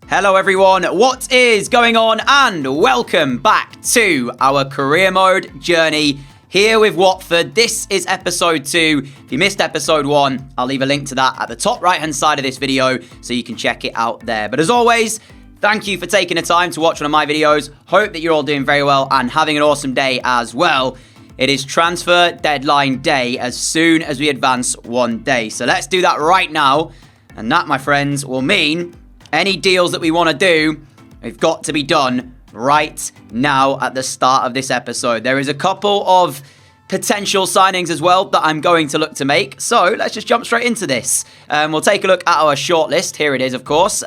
Hello everyone, what is going on? And welcome back to our career mode journey here with Watford. This is episode 2. If you missed episode 1, I'll leave a link to that at the top right hand side of this video so you can check it out there. But as always, thank you for taking the time to watch one of my videos. Hope that you're all doing very well and having an awesome day as well. It is transfer deadline day as soon as we advance one day. So let's do that right now. And that, my friends, will mean any deals that we want to do, they've got to be done right now at the start of this episode. There is a couple of potential signings as well that I'm going to look to make. So let's just jump straight into this. We'll take a look at our shortlist. Here it is, of course.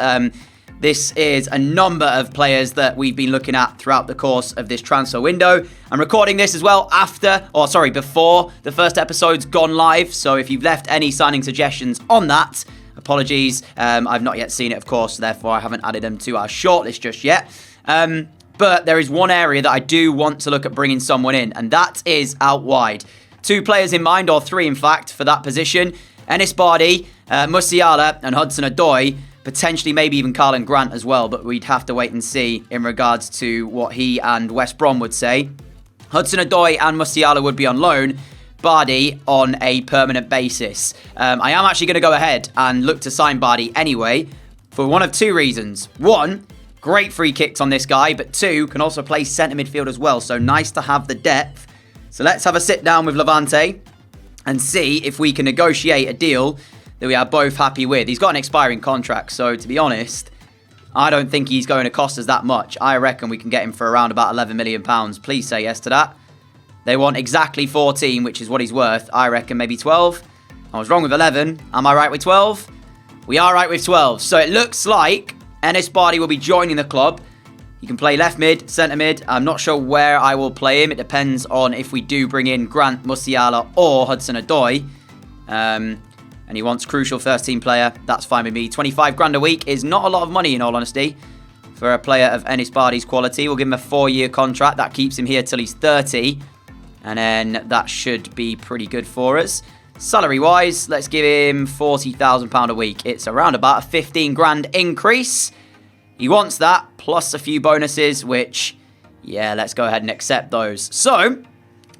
This is a number of players that we've been looking at throughout the course of this transfer window. I'm recording this as well before the first episode's gone live. So if you've left any signing suggestions on that, apologies. I've not yet seen it, of course, therefore I haven't added them to our shortlist just yet. But there is one area that I do want to look at bringing someone in, and that is out wide. 2 players in mind, or 3 in fact, for that position. Ennis Bardi, Musiala and Hudson-Odoi. Potentially maybe even Karlan Grant as well, but we'd have to wait and see in regards to what he and West Brom would say. Hudson-Odoi and Musiala would be on loan. Bardi on a permanent basis. I am actually going to go ahead and look to sign Bardi anyway for one of 2 reasons. 1, great free kicks on this guy, but 2, can also play centre midfield as well, so nice to have the depth. So let's have a sit down with Levante and see if we can negotiate a deal that we are both happy with. He's got an expiring contract, so to be honest, I don't think he's going to cost us that much. I reckon we can get him for around about £11 million. Please say yes to that. They want exactly 14, which is what he's worth. I reckon maybe 12. I was wrong with 11. Am I right with 12? We are right with 12. So it looks like Ennis Bardi will be joining the club. He can play left mid, centre mid. I'm not sure where I will play him. It depends on if we do bring in Grant, Musiala or Hudson-Odoi. And he wants crucial first team player. That's fine with me. 25 grand a week is not a lot of money, in all honesty, for a player of Ennis Bardi's quality. We'll give him a 4-year contract. That keeps him here till he's 30. And then that should be pretty good for us. Salary-wise, let's give him £40,000 a week. It's around about a 15 grand increase. He wants that, plus a few bonuses, which, yeah, let's go ahead and accept those. So,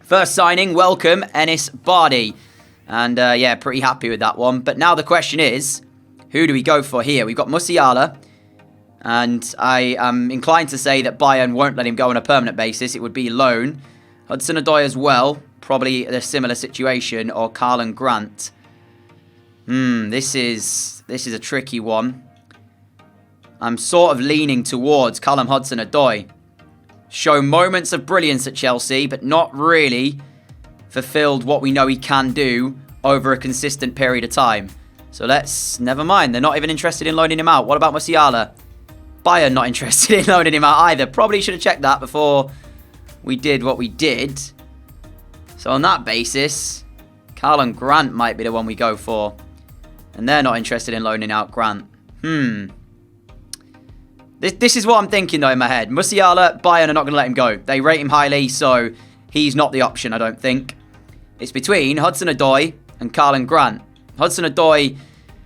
first signing, welcome, Ennis Bardi. And, yeah, pretty happy with that one. But now the question is, who do we go for here? We've got Musiala. And I am inclined to say that Bayern won't let him go on a permanent basis. It would be loan. Hudson-Odoi as well, probably a similar situation, or Karlan Grant. This is a tricky one. I'm sort of leaning towards Callum Hudson-Odoi. Shown moments of brilliance at Chelsea, but not really fulfilled what we know he can do over a consistent period of time. So never mind, they're not even interested in loaning him out. What about Musiala? Bayern not interested in loaning him out either. Probably should have checked that before we did what we did. So on that basis, Karlan Grant might be the one we go for. And they're not interested in loaning out Grant. This is what I'm thinking though in my head. Musiala, Bayern are not going to let him go. They rate him highly, so he's not the option, I don't think. It's between Hudson-Odoi and Karlan Grant. Hudson-Odoi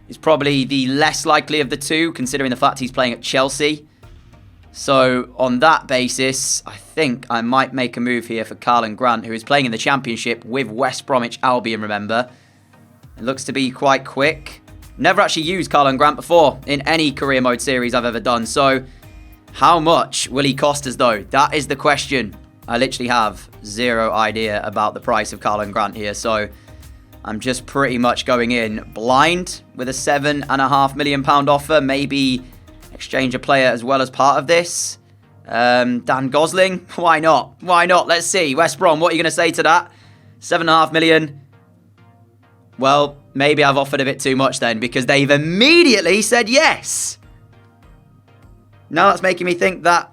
is probably the less likely of the 2, considering the fact he's playing at Chelsea. So, on that basis, I think I might make a move here for Karlan Grant, who is playing in the Championship with West Bromwich Albion, remember. It looks to be quite quick. Never actually used Karlan Grant before in any career mode series I've ever done. So, how much will he cost us, though? That is the question. I literally have 0 idea about the price of Karlan Grant here. So, I'm just pretty much going in blind with a £7.5 million offer. Maybe exchange a player as well as part of this. Dan Gosling, why not? Why not? Let's see. West Brom, what are you going to say to that? £7.5 million. Well, maybe I've offered a bit too much then, because they've immediately said yes. Now that's making me think that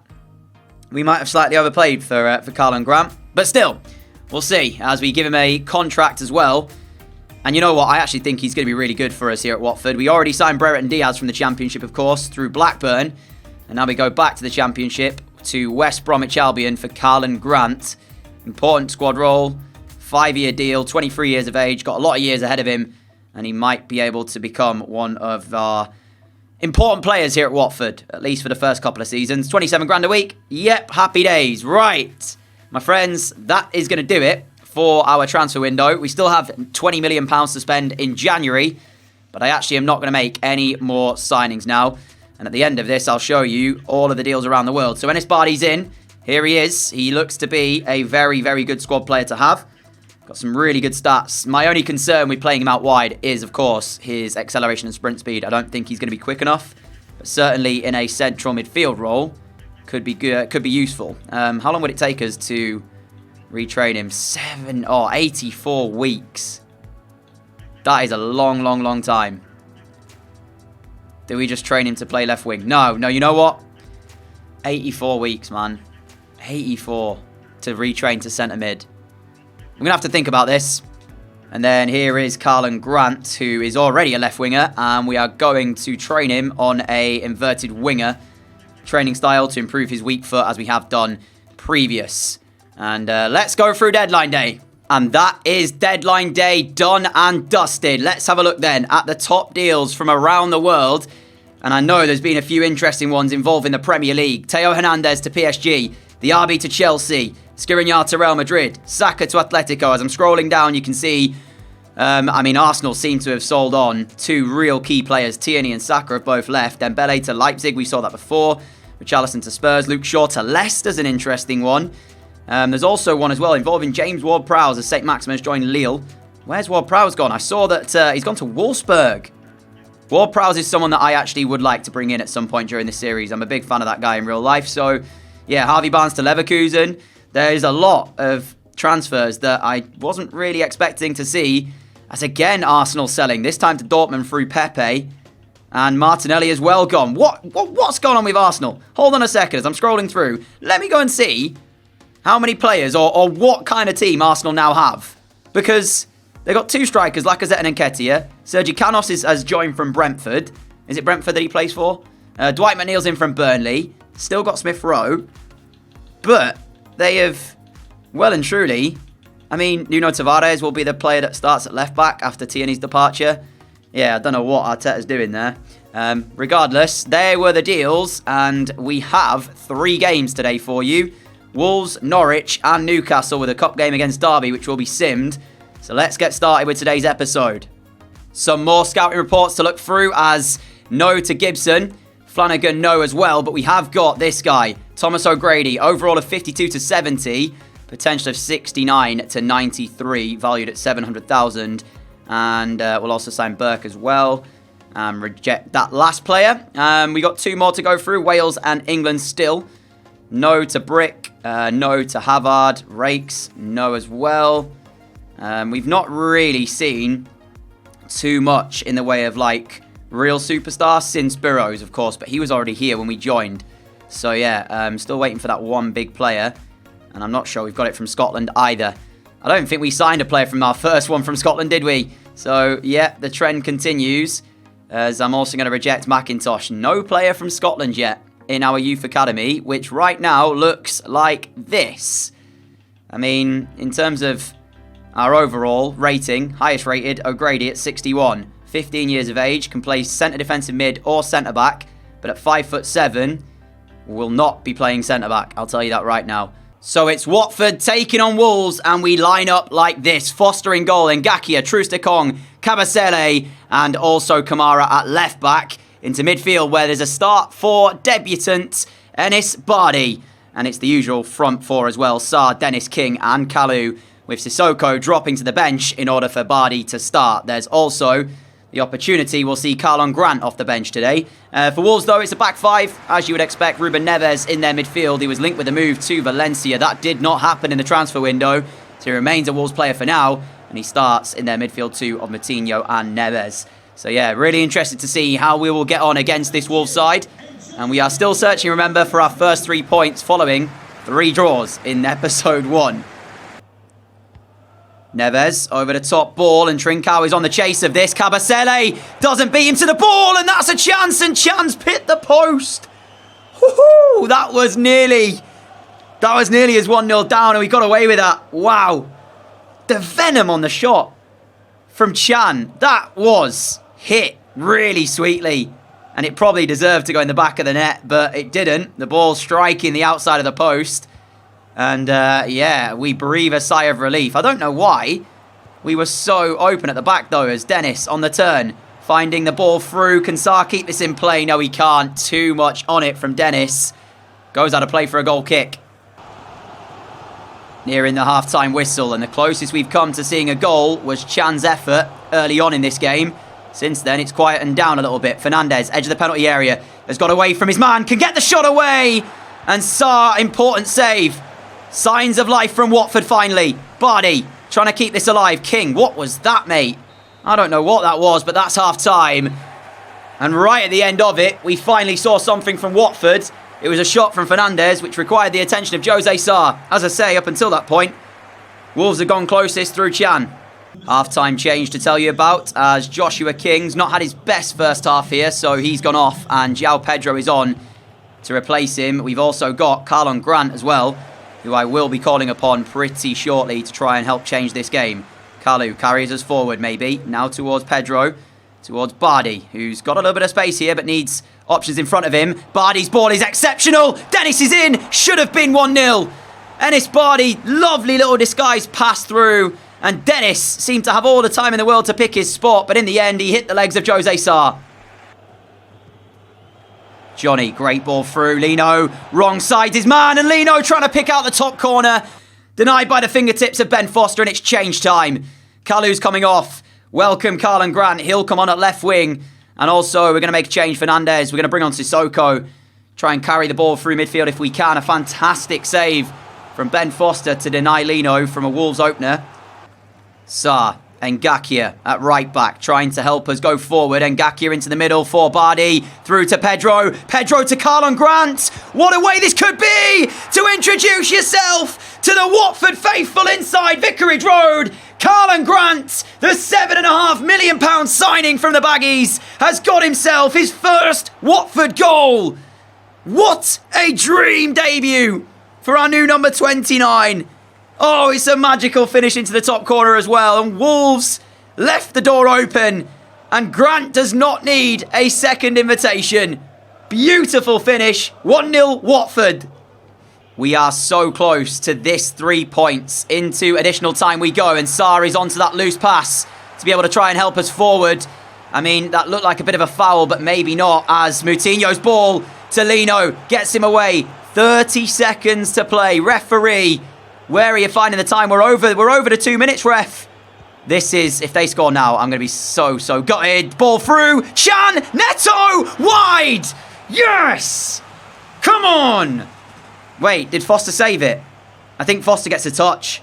we might have slightly overplayed for Karlan Grant. But still, we'll see as we give him a contract as well. And you know what? I actually think he's going to be really good for us here at Watford. We already signed Brereton Diaz from the Championship, of course, through Blackburn. And now we go back to the Championship to West Bromwich Albion for Karlan Grant. Important squad role, 5-year deal, 23 years of age, got a lot of years ahead of him. And he might be able to become one of our important players here at Watford, at least for the first couple of seasons. 27 grand a week. Yep, happy days. Right, my friends, that is going to do it for our transfer window. We still have £20 million to spend in January, but I actually am not going to make any more signings now. And at the end of this, I'll show you all of the deals around the world. So Enis Bardi's in. Here he is. He looks to be a very, very good squad player to have. Got some really good stats. My only concern with playing him out wide is, of course, his acceleration and sprint speed. I don't think he's going to be quick enough, but certainly in a central midfield role, could be good, could be useful. How long would it take us to retrain him? 84 weeks. That is a long, long, long time. Do we just train him to play left wing? No, you know what? 84 weeks, man. 84 to retrain to centre mid. I'm going to have to think about this. And then here is Karlan Grant, who is already a left winger. And we are going to train him on a inverted winger training style to improve his weak foot as we have done previous. And let's go through deadline day. And that is deadline day done and dusted. Let's have a look then at the top deals from around the world. And I know there's been a few interesting ones involving the Premier League. Theo Hernandez to PSG. The RB to Chelsea. Skriniar to Real Madrid. Saka to Atletico. As I'm scrolling down, you can see, Arsenal seem to have sold on two real key players. Tierney and Saka have both left. Dembele to Leipzig. We saw that before. Richarlison to Spurs. Luke Shaw to Leicester's an interesting one. There's also one as well involving James Ward-Prowse as St. Maximin's joined Lille. Where's Ward-Prowse gone? I saw that he's gone to Wolfsburg. Ward-Prowse is someone that I actually would like to bring in at some point during this series. I'm a big fan of that guy in real life. So, yeah, Harvey Barnes to Leverkusen. There's a lot of transfers that I wasn't really expecting to see. As again, Arsenal selling. This time to Dortmund through Pepe. And Martinelli as well gone. What's going on with Arsenal? Hold on a second as I'm scrolling through. Let me go and see how many players or what kind of team Arsenal now have. Because they've got two strikers, Lacazette and Nketiah. Sergi Canos has joined from Brentford. Is it Brentford that he plays for? Dwight McNeil's in from Burnley. Still got Smith Rowe. But they have, well and truly, Nuno Tavares will be the player that starts at left back after Tierney's departure. Yeah, I don't know what Arteta's doing there. Regardless, there were the deals, and we have 3 games today for you. Wolves, Norwich, and Newcastle with a cup game against Derby, which will be simmed. So let's get started with today's episode. Some more scouting reports to look through as no to Gibson. Flanagan no as well, but we have got this guy, Thomas O'Grady, overall of 52 to 70, potential of 69 to 93, valued at 700,000. And we'll also sign Burke as well. Reject that last player. We got 2 more to go through, Wales and England still. No to Brick, no to Havard, Rakes, no as well. We've not really seen too much in the way of real superstars since Burrows, of course, but he was already here when we joined. So yeah, still waiting for that one big player, and I'm not sure we've got it from Scotland either. I don't think we signed a player from our first one from Scotland, did we? So yeah, the trend continues, as I'm also going to reject McIntosh. No player from Scotland yet in our youth academy, which right now looks like this. In terms of our overall rating, highest rated, O'Grady at 61. 15 years of age, can play centre defensive mid or centre back, but at 5'7", will not be playing centre back. I'll tell you that right now. So it's Watford taking on Wolves, and we line up like this. Foster in goal, Ngakia, Troost-Ekong, Kabasele, and also Kamara at left back. Into midfield, where there's a start for debutant Enis Bardi. And it's the usual front 4 as well. Sarr, Dennis, King, and Kalu, with Sissoko dropping to the bench in order for Bardi to start. There's also the opportunity, we'll see Karlan Grant off the bench today. For Wolves, though, it's a back 5. As you would expect, Ruben Neves in their midfield. He was linked with a move to Valencia. That did not happen in the transfer window. So he remains a Wolves player for now. And he starts in their midfield 2 of Moutinho and Neves. So yeah, really interested to see how we will get on against this Wolves side. And we are still searching, remember, for our first 3 points following 3 draws in episode 1. Neves over the top ball, and Trincao is on the chase of this. Kabasele doesn't beat him to the ball, and that's a chance, and Chan's hit the post. Woohoo! That was nearly as 1-0 down, and we got away with that. Wow. The venom on the shot from Chan. That was hit really sweetly. And it probably deserved to go in the back of the net, but it didn't. The ball striking the outside of the post. And, yeah, we breathe a sigh of relief. I don't know why. We were so open at the back, though, as Dennis on the turn. Finding the ball through. Can Sarr keep this in play? No, he can't. Too much on it from Dennis. Goes out of play for a goal kick. Nearing the half-time whistle. And the closest we've come to seeing a goal was Chan's effort early on in this game. Since then, it's quietened down a little bit. Fernandes, edge of the penalty area, has got away from his man. Can get the shot away. And Sarr, important save. Signs of life from Watford finally. Bardi trying to keep this alive. King, what was that, mate? I don't know what that was, but that's half-time. And right at the end of it, we finally saw something from Watford. It was a shot from Fernandes, which required the attention of Jose Sarr. As I say, up until that point, Wolves have gone closest through Chan. Half-time change to tell you about, as Joshua King's not had his best first half here, so he's gone off, and João Pedro is on to replace him. We've also got Karlon Grant as well, who I will be calling upon pretty shortly to try and help change this game. Kalu carries us forward, maybe. Now towards Pedro, towards Bardi, who's got a little bit of space here, but needs options in front of him. Bardi's ball is exceptional. Dennis is in. Should have been 1-0. Ennis Bardi, lovely little disguise pass through. And Dennis seemed to have all the time in the world to pick his spot, but in the end, he hit the legs of Jose Sarr. Johnny, great ball through. Lino, wrong side his man, and Lino trying to pick out the top corner. Denied by the fingertips of Ben Foster, and it's change time. Kalu's coming off. Welcome Karlon Grant. He'll come on at left wing. And also, we're going to make a change. Fernandes. We're going to bring on Sissoko. Try and carry the ball through midfield if we can. A fantastic save from Ben Foster to deny Lino from a Wolves opener. Sarr and Ngakia at right back, trying to help us go forward. And Ngakia into the middle for Bardi. Through to Pedro. Pedro to Karlon Grant. What a way this could be to introduce yourself to the Watford faithful inside Vicarage Road. Karlon Grant, the £7.5 million signing from the Baggies, has got himself his first Watford goal. What a dream debut for our new number 29. Oh, it's a magical finish into the top corner as well. And Wolves left the door open. And Grant does not need a second invitation. Beautiful finish. 1-0 Watford. We are so close to this 3 points. Into additional time we go. And Sarr is onto that loose pass to be able to try and help us forward. I mean, that looked like a bit of a foul, but maybe not, as Moutinho's ball to Lino gets him away. 30 seconds to play. Referee, where are you finding the time? We're over the 2 minutes, ref. This is, if they score now, I'm going to be so gutted. Ball through. Chan, Neto, wide. Yes. Come on. Wait, did Foster save it? I think Foster gets a touch.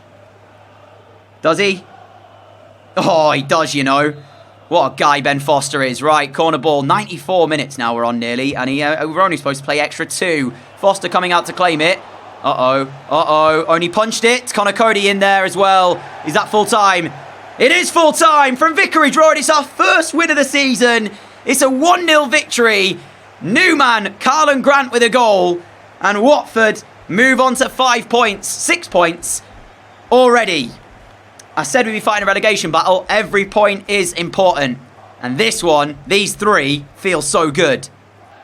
Does he? Oh, he does, you know. What a guy Ben Foster is. Right, corner ball. 94 minutes now we're on nearly. And we're only supposed to play extra 2. Foster coming out to claim it. Uh-oh. Only punched it. Connor Cody in there as well. Is that full time? It is full time from Vicarage Road. It's our first win of the season. It's a 1-0 victory. New man, Karlon Grant with a goal. And Watford move on to 5 points. 6 points already. I said we'd be fighting a relegation battle. Every point is important. And this one, these 3, feel so good.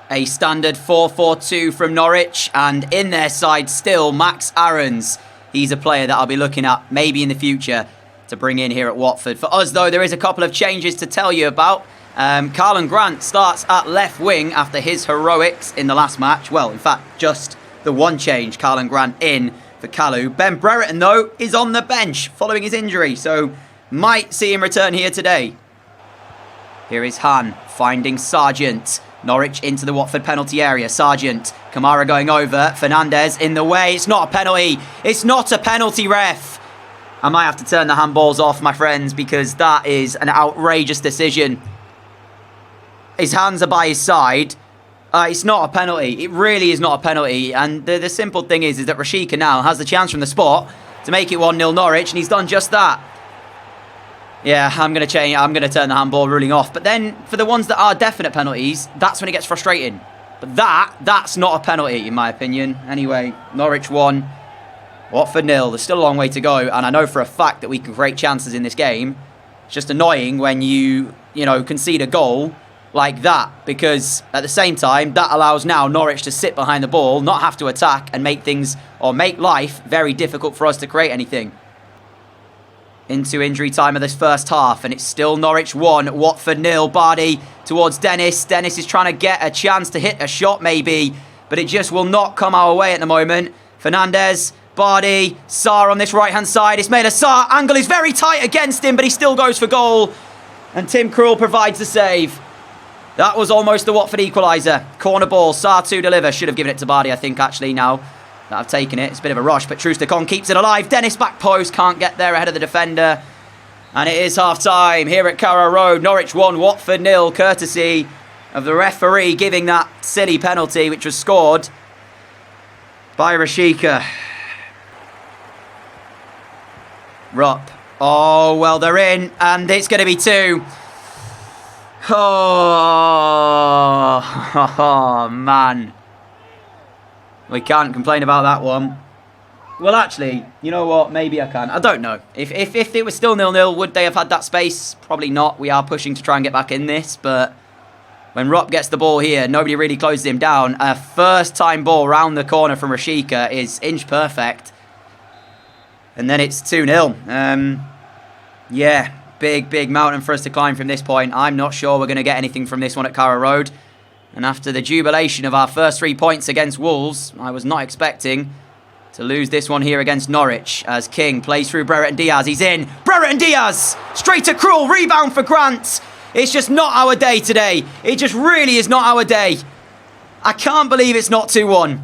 A standard 4-4-2 from Norwich. And in their side still, Max Aarons. He's a player that I'll be looking at maybe in the future to bring in here at Watford. For us, though, there is a couple of changes to tell you about. Karlon Grant starts at left wing after his heroics in the last match. Well, in fact, just the one change. Karlon Grant in for Kalu. Ben Brereton, though, is on the bench following his injury, so might see him return here today. Here is Han finding Sargent. Norwich into the Watford penalty area. Sargent, Kamara going over. Fernandes in the way. It's not a penalty. It's not a penalty, ref. I might have to turn the handballs off, my friends, because that is an outrageous decision. His hands are by his side. It's not a penalty. It really is not a penalty. And the simple thing is that Rashid Canal has the chance from the spot to make it 1-0 Norwich, and he's done just that. Yeah, I'm going to change. I'm going to turn the handball ruling off. But then, for the ones that are definite penalties, that's when it gets frustrating. But that's not a penalty, in my opinion. Anyway, Norwich 1, Watford 0. There's still a long way to go, and I know for a fact that we can create chances in this game. It's just annoying when you concede a goal like that, because at the same time, that allows now Norwich to sit behind the ball, not have to attack, and make things, or make life very difficult for us to create anything. Into injury time of this first half, and it's still Norwich 1, Watford 0. Bardi towards Dennis. Dennis is trying to get a chance to hit a shot maybe, but it just will not come our way at the moment. Fernandez, Bardi, Sarr on this right-hand side. Ismaila Sarr, angle is very tight against him, but he still goes for goal. And Tim Krul provides the save. That was almost the Watford equaliser. Corner ball, Sarr to deliver. Should have given it to Bardi, I think, actually, now that I've taken it. It's a bit of a rush, but Troost-Ekong keeps it alive. Dennis back post, can't get there ahead of the defender. And it is half-time here at Carrow Road. Norwich 1, Watford 0, courtesy of the referee giving that silly penalty, which was scored by Rashica. Rupp. Oh, well, they're in, and it's going to be 2. Oh, man. We can't complain about that one. Well, actually, you know what? Maybe I can. I don't know. If it was still 0-0, would they have had that space? Probably not. We are pushing to try and get back in this, but when Rupp gets the ball here, nobody really closes him down. A first-time ball round the corner from Rashica is inch perfect. And then it's 2-0. Yeah, big mountain for us to climb from this point. I'm not sure we're going to get anything from this one at Carrow Road. And after the jubilation of our first 3 points against Wolves, I was not expecting to lose this one here against Norwich, as King plays through Brereton Diaz. He's in. Brereton Diaz! Straight to Krul. Rebound for Grant. It's just not our day today. It just really is not our day. I can't believe it's not 2-1.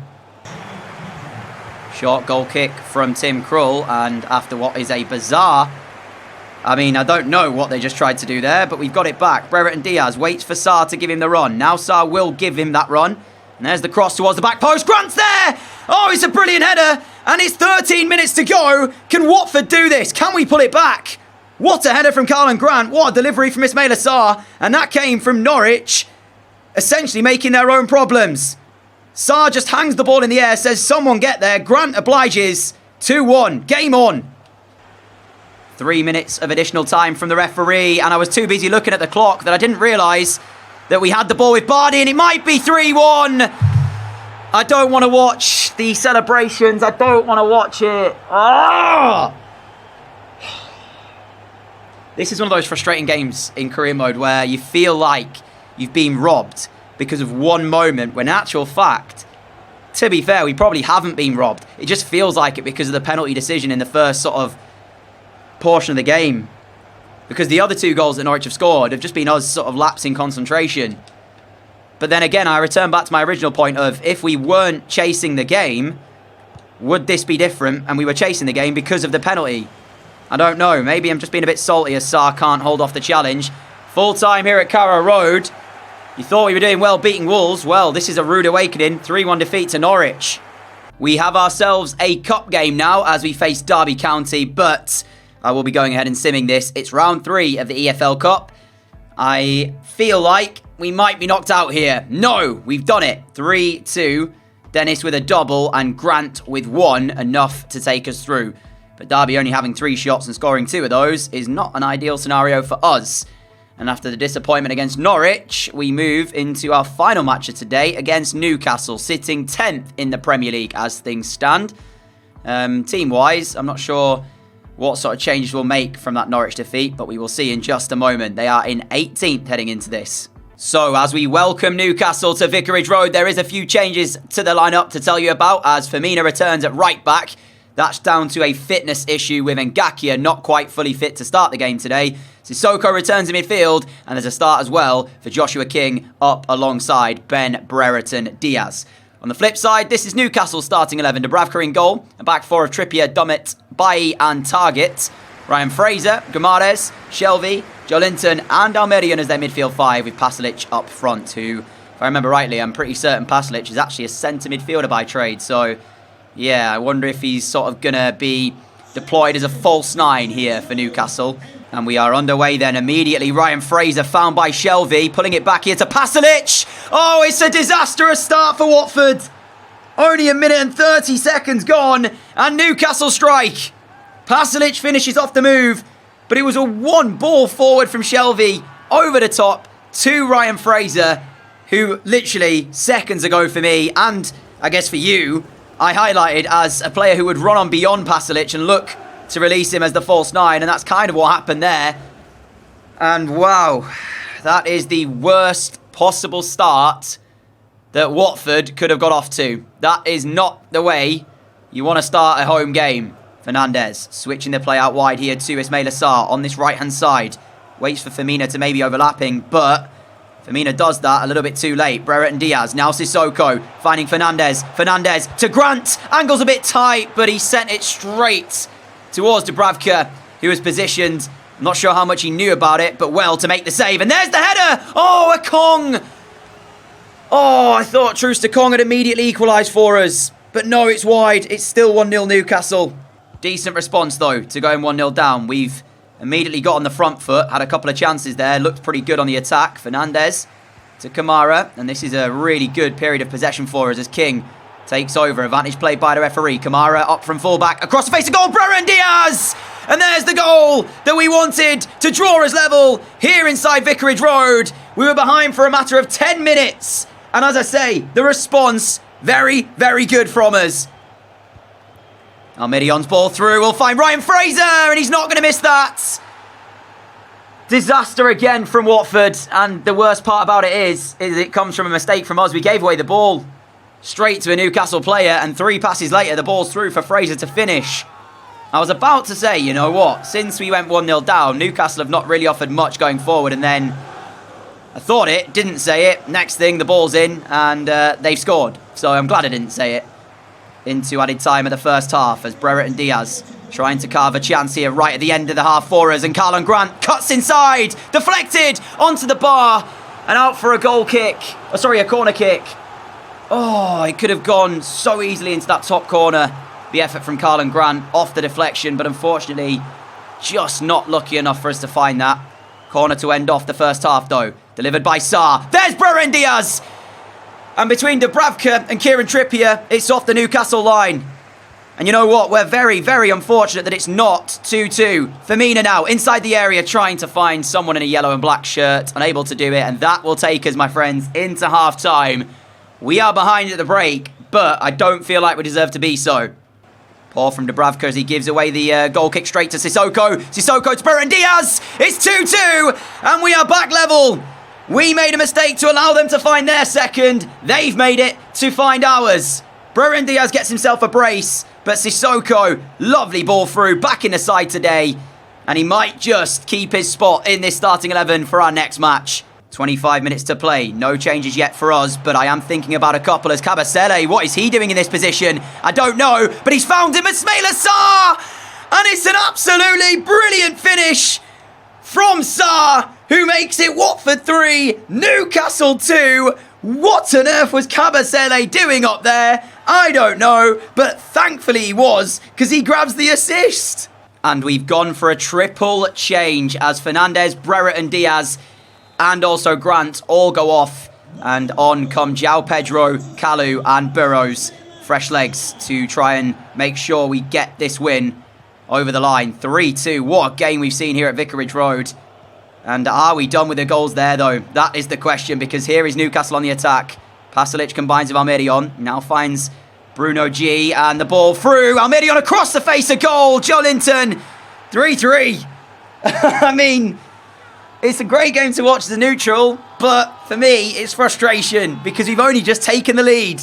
Short goal kick from Tim Krul, and after what is a bizarre... I mean, I don't know what they just tried to do there, but we've got it back. Brereton Diaz waits for Sarr to give him the run. Now Sarr will give him that run. And there's the cross towards the back post. Grant's there! Oh, it's a brilliant header. And it's 13 minutes to go. Can Watford do this? Can we pull it back? What a header from Karlan Grant. What a delivery from Ismaila Sarr. And that came from Norwich, essentially making their own problems. Sarr just hangs the ball in the air, says someone get there. Grant obliges. 2-1. Game on. 3 minutes of additional time from the referee, and I was too busy looking at the clock that I didn't realise that we had the ball with Bardi, and it might be 3-1. I don't want to watch the celebrations. I don't want to watch it. Oh! This is one of those frustrating games in career mode where you feel like you've been robbed because of one moment, when in actual fact, to be fair, we probably haven't been robbed. It just feels like it because of the penalty decision in the first sort of portion of the game, because the other 2 goals that Norwich have scored have just been us sort of lapsing concentration. But then again, I return back to my original point of, if we weren't chasing the game, would this be different? And we were chasing the game because of the penalty. I don't know. Maybe I'm just being a bit salty as Sarr can't hold off the challenge. Full time here at Carrow Road. You thought we were doing well beating Wolves. Well, this is a rude awakening. 3-1 defeat to Norwich. We have ourselves a cup game now as we face Derby County, but I will be going ahead and simming this. It's round 3 of the EFL Cup. I feel like we might be knocked out here. No, we've done it. 3-2. Dennis with a double and Grant with 1, enough to take us through. But Derby only having 3 shots and scoring 2 of those is not an ideal scenario for us. And after the disappointment against Norwich, we move into our final match of today against Newcastle, sitting 10th in the Premier League as things stand. Team-wise, I'm not sure what sort of changes we'll make from that Norwich defeat, but we will see in just a moment. They are in 18th heading into this. So as we welcome Newcastle to Vicarage Road, there is a few changes to the lineup to tell you about, as Firmino returns at right back. That's down to a fitness issue with Ngakia not quite fully fit to start the game today. Sissoko returns in midfield, and there's a start as well for Joshua King up alongside Ben Brereton Diaz. On the flip side, this is Newcastle starting 11. Dubravka in goal. A back 4 of Trippier, Dummett, Bailly and Target. Ryan Fraser, Guimaraes, Shelvey, Joelinton and Almerian as their midfield 5, with Pasalic up front, who, if I remember rightly, I'm pretty certain Pasalic is actually a centre midfielder by trade. So, yeah, I wonder if he's sort of going to be deployed as a false 9 here for Newcastle. And we are underway then immediately. Ryan Fraser found by Shelvey, pulling it back here to Pasalic. Oh, it's a disastrous start for Watford. Only 1 minute and 30 seconds gone, and Newcastle strike. Pasalic finishes off the move, but it was a 1 ball forward from Shelvey, over the top, to Ryan Fraser, who literally seconds ago for me, and I guess for you, I highlighted as a player who would run on beyond Pasalic and look to release him as the false 9, and that's kind of what happened there. And wow, that is the worst possible start that Watford could have got off to. That is not the way you want to start a home game. Fernandes switching the play out wide here to Ismail Assar on this right-hand side. Waits for Firmino to maybe overlapping, but Firmino does that a little bit too late. Brereton Diaz, now Sissoko, finding Fernandes. Fernandes to Grant. Angle's a bit tight, but he sent it straight towards Dubravka, who was positioned. I'm not sure how much he knew about it, but well to make the save. And there's the header! Oh, a Kong! Oh, I thought Trooster Kong had immediately equalised for us. But no, it's wide. It's still 1-0 Newcastle. Decent response, though, to going 1-0 down. We've immediately got on the front foot. Had a couple of chances there. Looked pretty good on the attack. Fernandes to Kamara. And this is a really good period of possession for us as King takes over. Advantage played by the referee. Kamara up from fullback. Across the face of goal. Brereton Diaz! And there's the goal that we wanted to draw us level here inside Vicarage Road. We were behind for a matter of 10 minutes. And as I say, the response, very, very good from us. Almirion's ball through. We'll find Ryan Fraser, and he's not going to miss that. Disaster again from Watford. And the worst part about it is it comes from a mistake from us. We gave away the ball straight to a Newcastle player, and 3 passes later, the ball's through for Fraser to finish. I was about to say, you know what, since we went 1-0 down, Newcastle have not really offered much going forward, and then I thought it, didn't say it. Next thing, the ball's in, and they've scored. So I'm glad I didn't say it. Into added time of the first half as Brereton Diaz trying to carve a chance here right at the end of the half for us, and Karlan Grant cuts inside, deflected onto the bar, and out for a goal kick. Oh, sorry, a corner kick. Oh, it could have gone so easily into that top corner. The effort from Karlan Grant off the deflection, but unfortunately just not lucky enough for us to find that. Corner to end off the first half though. Delivered by Sarr. There's Brereton Diaz! And between Dubravka and Kieran Trippier, it's off the Newcastle line. And you know what? We're very, very unfortunate that it's not 2-2. Firmino now inside the area trying to find someone in a yellow and black shirt. Unable to do it. And that will take us, my friends, into half-time. We are behind at the break, but I don't feel like we deserve to be so. Poor from Dubravka as he gives away the goal kick straight to Sissoko. Sissoko to Brereton Diaz. It's 2-2 and we are back level. We made a mistake to allow them to find their second. They've made it to find ours. Brereton Diaz gets himself a brace, but Sissoko, lovely ball through, back in the side today. And he might just keep his spot in this starting 11 for our next match. 25 minutes to play. No changes yet for us, but I am thinking about a couple as Kabasele. What is he doing in this position? I don't know, but he's found him. Ismail Assar! And it's an absolutely brilliant finish from Sarr, who makes it Watford 3, Newcastle 2. What on earth was Kabasele doing up there? I don't know, but thankfully he was, because he grabs the assist. And we've gone for a triple change as Fernandes, Brereton Diaz, and also Grant all go off. And on come João Pedro, Kalu and Burrows. Fresh legs to try and make sure we get this win over the line. 3-2. What a game we've seen here at Vicarage Road. And are we done with the goals there, though? That is the question, because here is Newcastle on the attack. Pasalic combines with Almirion. Now finds Bruno G. And the ball through. Almirion across the face of goal. Joe Linton. 3-3. I mean, it's a great game to watch as a neutral, but for me, it's frustration because we've only just taken the lead.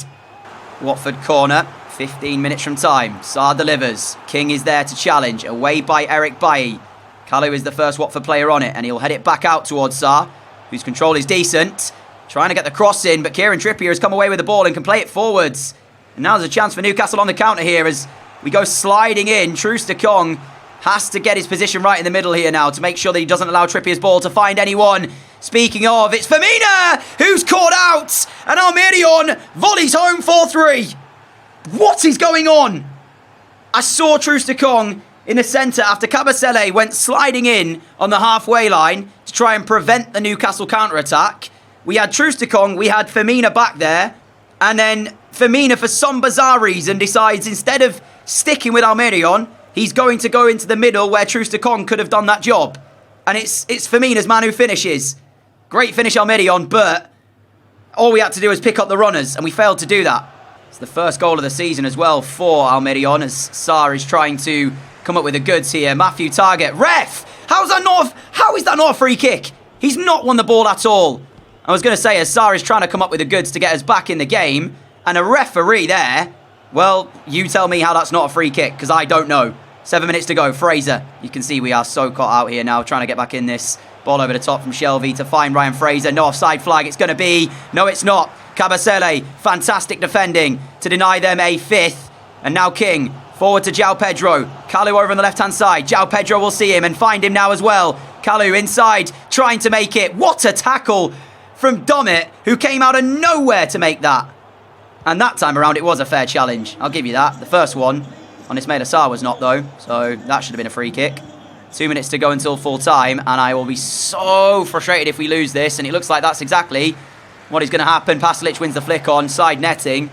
Watford corner, 15 minutes from time. Sarr delivers. King is there to challenge, away by Eric Bailly. Kalu is the first Watford player on it, and he'll head it back out towards Sarr, whose control is decent. Trying to get the cross in, but Kieran Trippier has come away with the ball and can play it forwards. And now there's a chance for Newcastle on the counter here as we go sliding in. Trooster Kong has to get his position right in the middle here now to make sure that he doesn't allow Trippier's ball to find anyone. Speaking of, it's Firmino who's caught out, and Almirion volleys home 4-3. What is going on? I saw Trooster Kong in the centre after Kabasele went sliding in on the halfway line to try and prevent the Newcastle counter-attack. We had Trooster Kong, we had Firmino back there, and then Firmino, for some bizarre reason, decides instead of sticking with Almirion, he's going to go into the middle where Trooster Kong could have done that job. And it's Firmino's man who finishes. Great finish Almiron, but all we had to do was pick up the runners, and we failed to do that. It's the first goal of the season as well for Almiron, as Sarr is trying to come up with the goods here. Matthew Target. Ref! How is that not a free kick? He's not won the ball at all. I was going to say, as Sarr is trying to come up with the goods to get us back in the game, and a referee there, well, you tell me how that's not a free kick, because I don't know. 7 minutes to go. Fraser. You can see we are so caught out here now, trying to get back in this. Ball over the top from Shelvey to find Ryan Fraser. No offside flag. It's going to be. No, it's not. Kabasele. Fantastic defending to deny them a fifth. And now King. Forward to João Pedro. Kalu over on the left-hand side. João Pedro will see him and find him now as well. Kalu inside, trying to make it. What a tackle from Dummett, who came out of nowhere to make that. And that time around, it was a fair challenge. I'll give you that. The first one on Ismaila Sarr was not, though. So that should have been a free kick. 2 minutes to go until full time, and I will be so frustrated if we lose this, and it looks like that's exactly what is going to happen. Pasalic wins the flick on, side netting.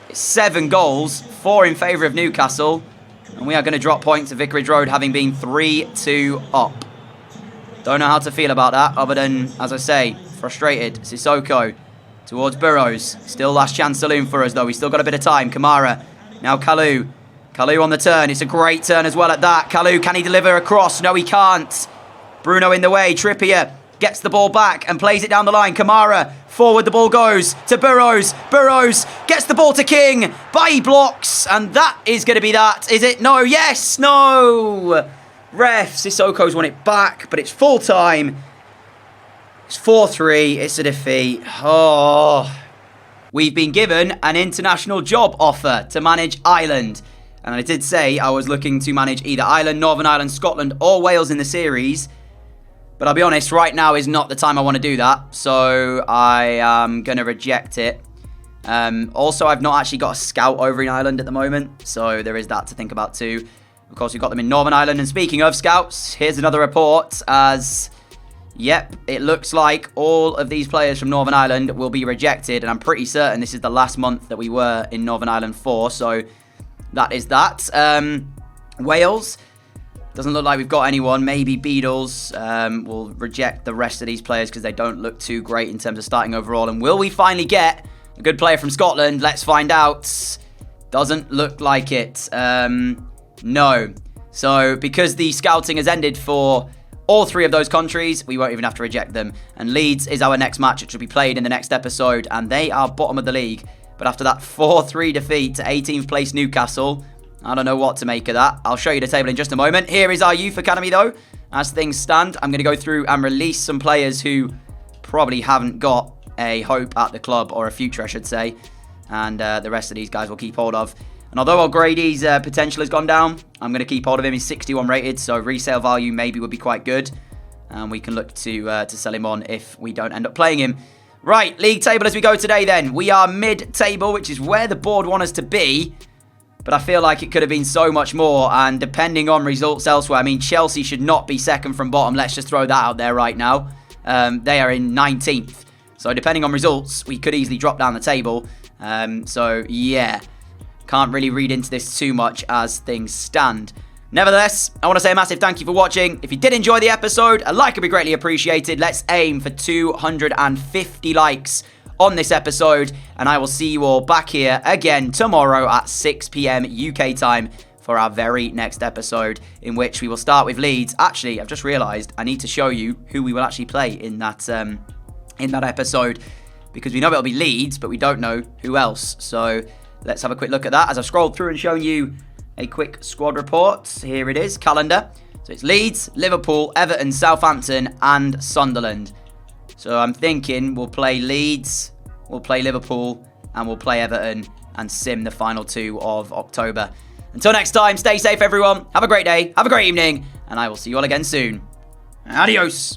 It's 7 goals, 4 in favour of Newcastle, and we are going to drop points at Vicarage Road, having been 3-2 up. Don't know how to feel about that, other than, as I say, frustrated. Sissoko towards Burrows. Still last chance saloon for us, though. We've still got a bit of time. Kamara, now Kalu. Kalu on the turn. It's a great turn as well at that. Kalu, can he deliver across? No, he can't. Bruno in the way. Trippier gets the ball back and plays it down the line. Kamara, forward the ball goes to Burrows. Burrows gets the ball to King. Bailly blocks, and that is going to be that. Is it? No. Yes. No. Ref, Sissoko's won it back, but it's full time. It's 4-3. It's a defeat. Oh. We've been given an international job offer to manage Ireland. And I did say I was looking to manage either Ireland, Northern Ireland, Scotland, or Wales in the series. But I'll be honest, right now is not the time I want to do that. So I am going to reject it. Also, I've not actually got a scout over in Ireland at the moment. So there is that to think about too. Of course, we've got them in Northern Ireland. And speaking of scouts, here's another report as... Yep, it looks like all of these players from Northern Ireland will be rejected. And I'm pretty certain this is the last month that we were in Northern Ireland for. So... that is that. Wales. Doesn't look like we've got anyone. Maybe Beadles will reject the rest of these players because they don't look too great in terms of starting overall. And will we finally get a good player from Scotland? Let's find out. Doesn't look like it. No. So because the scouting has ended for all 3 of those countries, we won't even have to reject them. And Leeds is our next match, which will be played in the next episode. And they are bottom of the league. But after that 4-3 defeat to 18th place Newcastle, I don't know what to make of that. I'll show you the table in just a moment. Here is our youth academy, though. As things stand, I'm going to go through and release some players who probably haven't got a hope at the club, or a future, I should say. And the rest of these guys will keep hold of. And although O'Grady's potential has gone down, I'm going to keep hold of him. He's 61 rated, so resale value maybe would be quite good. And we can look to sell him on if we don't end up playing him. Right, league table as we go today then. We are mid-table, which is where the board want us to be. But I feel like it could have been so much more. And depending on results elsewhere, I mean, Chelsea should not be second from bottom. Let's just throw that out there right now. They are in 19th. So depending on results, we could easily drop down the table. So, yeah. Can't really read into this too much as things stand. Nevertheless, I want to say a massive thank you for watching. If you did enjoy the episode, a like would be greatly appreciated. Let's aim for 250 likes on this episode. And I will see you all back here again tomorrow at 6 p.m. UK time for our very next episode, in which we will start with Leeds. Actually, I've just realised I need to show you who we will actually play in that episode, because we know it'll be Leeds, but we don't know who else. So let's have a quick look at that as I've scrolled through and shown you a quick squad report. Here it is, calendar. So it's Leeds, Liverpool, Everton, Southampton, and Sunderland. So I'm thinking we'll play Leeds, we'll play Liverpool, and we'll play Everton and sim the final 2 of October. Until next time, stay safe, everyone. Have a great day, have a great evening, and I will see you all again soon. Adios.